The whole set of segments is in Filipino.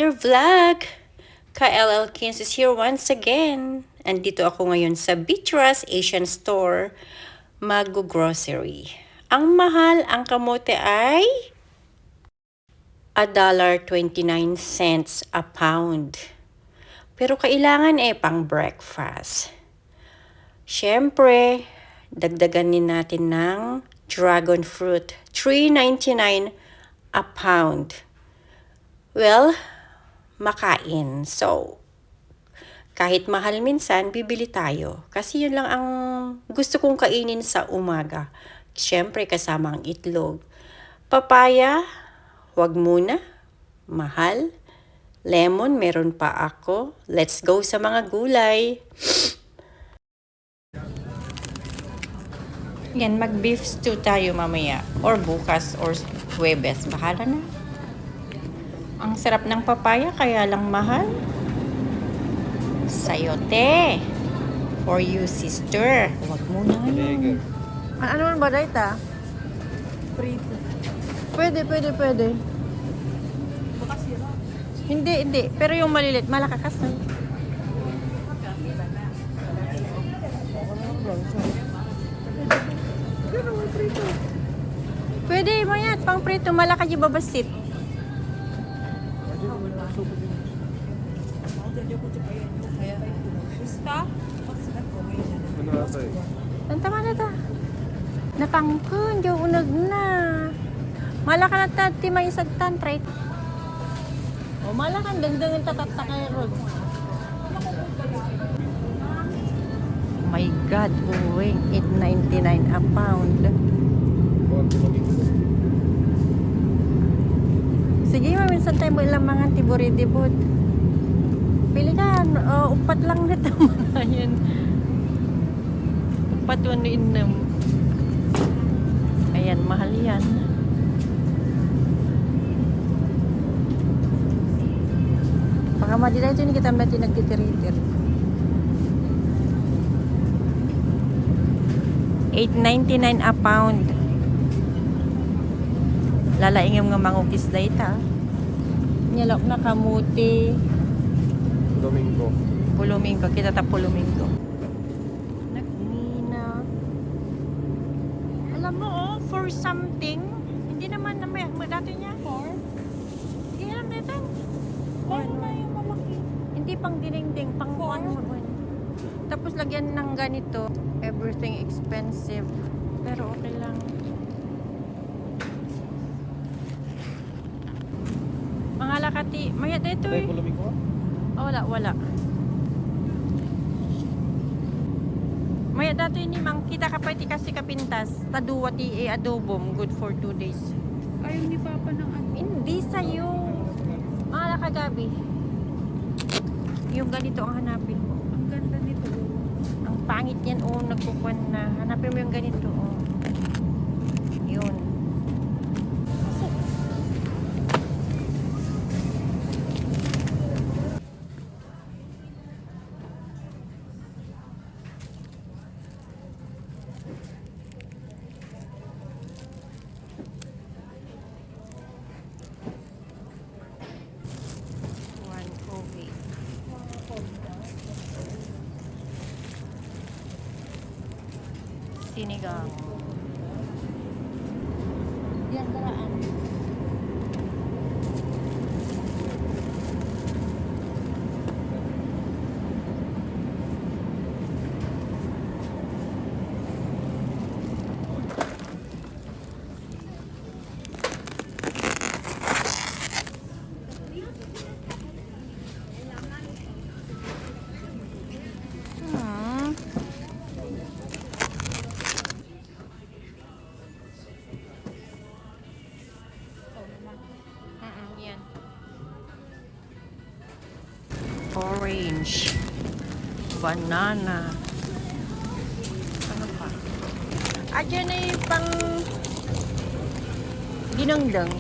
another vlog. Ka-LL Kins is here once again. Andito ako ngayon sa Beatrice Asian Store mag-grocery. Ang mahal ang kamote ay $1.29 a pound. Pero kailangan pang breakfast. Siyempre, dagdagan din natin ng dragon fruit. $3.99 a pound. Well, makain. So, kahit mahal minsan, bibili tayo. Kasi yun lang ang gusto kong kainin sa umaga. Siyempre, kasama ang itlog. Papaya, wag muna. Mahal. Lemon, meron pa ako. Let's go sa mga gulay. Yan, mag-beef stew tayo mamaya. Or bukas, or Huwebes. Bahala na. Ang sarap ng papaya, kaya lang mahal. Sayote. For you, sister. Huwag muna yun. Ano man ba, Daita? Prito. Pwede. Bukas yun. Hindi. Pero yung malilit, malakakas na. Pwede, mayat. Pang prito, malaka yung babasit. Gusta? Tama na ta. Napangkun, diyo unag na. Malaka na ta, ti may isagtan, right? O, malakan, dagdagan tatata kay Rod. My God, uwing, $8.99 a pound. Sige, minsan tayo mo ilang mga tiburidibod. Pili ka, upat lang na tama yun. Upat 1.6. Ayan, mahal yan. Baka madila ito, hindi kita natin nagtitiritir. $8.99 a pound. Lalaingam nga mangukis na ita. Nyalok na kamuti. Puluminggo. Kita ta puluminggo. Nagmina. Alam mo, for something, hindi naman na may dati niya. For? Hindi alam natin. Lalo na yung malaki. Hindi pang dinding, pang For? Tapos lagyan ng ganito. Everything expensive. Pero okay lang. Mga lakati. Maya dito eh. Oh, wala. Maya dato ini mang kita kapati kasi kapintas. Taduwa ti adobom. Good for 2 days. Ayaw ni Papa ng ano. Hindi sa'yo. Mga lakagabi. Yung ganito ang hanapin mo. Ang ganda nito. Ang pangit yan, nagkukuhan na. Hanapin mo yung ganito, Yun. One COVID. Sinigang. Diyan daraan. Yan. Orange. Banana. Ano pa? Diyan ay pang ginangdang.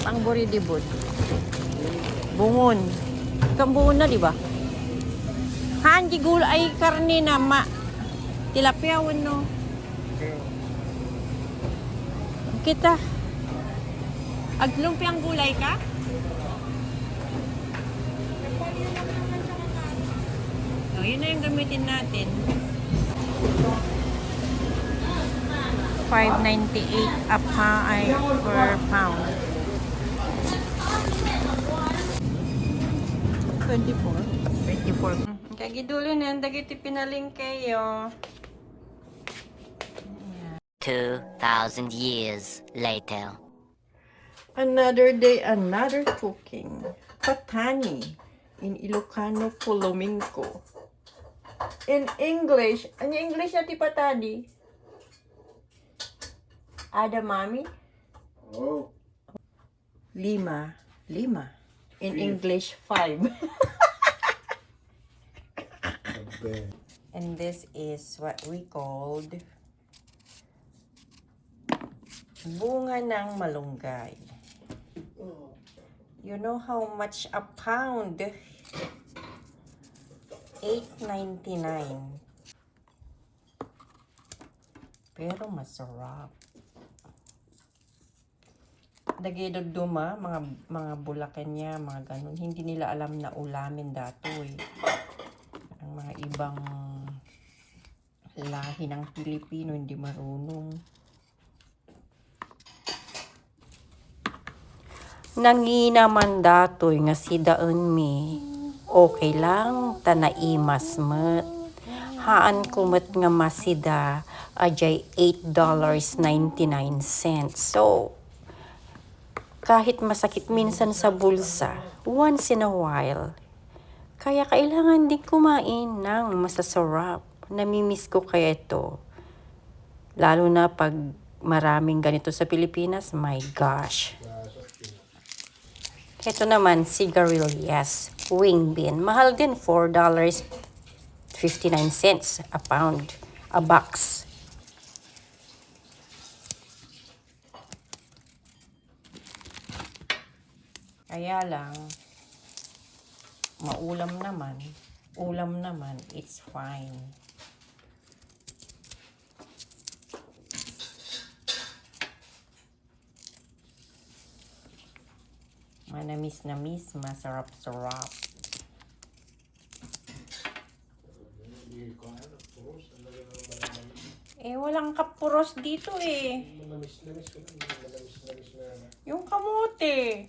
Pang buridibot. Bungon. Ikang bungon na, di ba? Hanji gul ay karne na tilapia no. Kita. Aglumpiang gulay ka? Yun na yung gamitin natin. 5.98 per pound. 24. Kagidulo na, dagiti pinaling kayo. 2,000 years later. Another day, another cooking. Patani in Ilocano Colominco. In English, ano English na ti patani? Ada mami? Oh, Lima. In English, 5. okay. And this is what we called bunga ng malunggay. You know how much a pound? $8.99. Pero masarap. Dagidod duma, mga bulakan niya, mga ganun. Hindi nila alam na ulamin dato eh. Ang mga ibang lahi ng Pilipino hindi marunong. Nanginaman datoy nga si daon mi. Okay lang, tanaimas met. Haan kumet nga masida, ajay $8.99. So, kahit masakit minsan sa bulsa, once in a while, kaya kailangan din kumain ng masasarap. Namimiss ko kaya ito. Lalo na pag maraming ganito sa Pilipinas, my gosh. Ito naman, sigarilyas, wing bean. Mahal din, $4.59 a pound, a box. Kaya lang, ulam naman, it's fine. Manamis-namis, masarap-sarap. Walang kapuros dito eh. Yung kamote.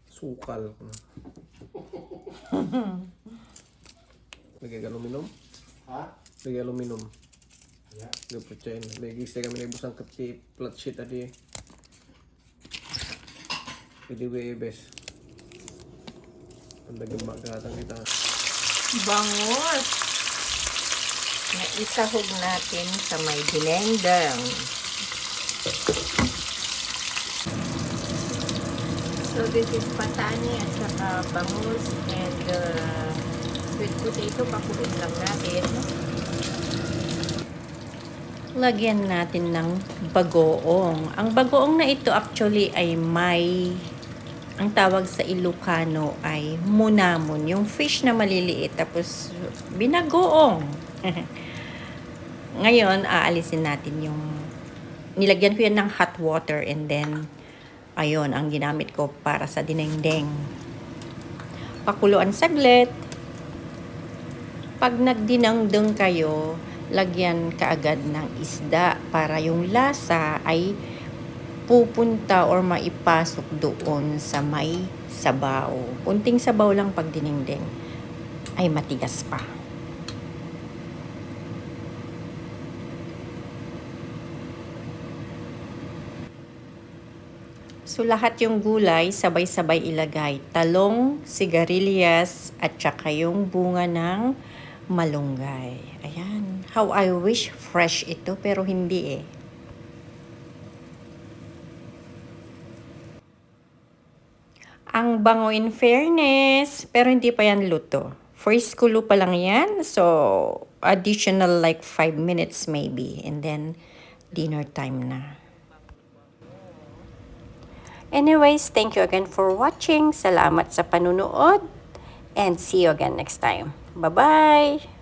Sukal. Lagay aluminum? Ha? Lagay aluminum. Yeah. Lagay chain. Lagay kami nagbusang kati flat sheet tadi. Pwede bes. Ang naging magkatang kita. Bangos. Na isahog natin sa may dinengdeng. So this is patani at saka bangus and sweet potato. Pakuin lang natin. Lagyan natin ng bagoong. Ang bagoong na ito actually ay ang tawag sa Ilocano ay munamon. Yung fish na maliliit. Tapos binagoong. Ngayon, aalisin natin yung nilagyan ko yan ng hot water and then ayun, ang ginamit ko para sa dinengdeng. Pakuluan saglit. Pag nagdinengdeng kayo, lagyan kaagad ng isda para yung lasa ay pupunta or maipasok doon sa may sabaw. Kunting sabaw lang pag dinengdeng ay matigas pa. So, lahat yung gulay, sabay-sabay ilagay. Talong, sigarilyas, at saka yung bunga ng malunggay. Ayan. How I wish fresh ito, pero hindi eh. Ang bango in fairness, pero hindi pa yan luto. First kulo pa lang yan, so additional like 5 minutes maybe. And then, dinner time na. Anyways, thank you again for watching. Salamat sa panunood. And see you again next time. Bye-bye!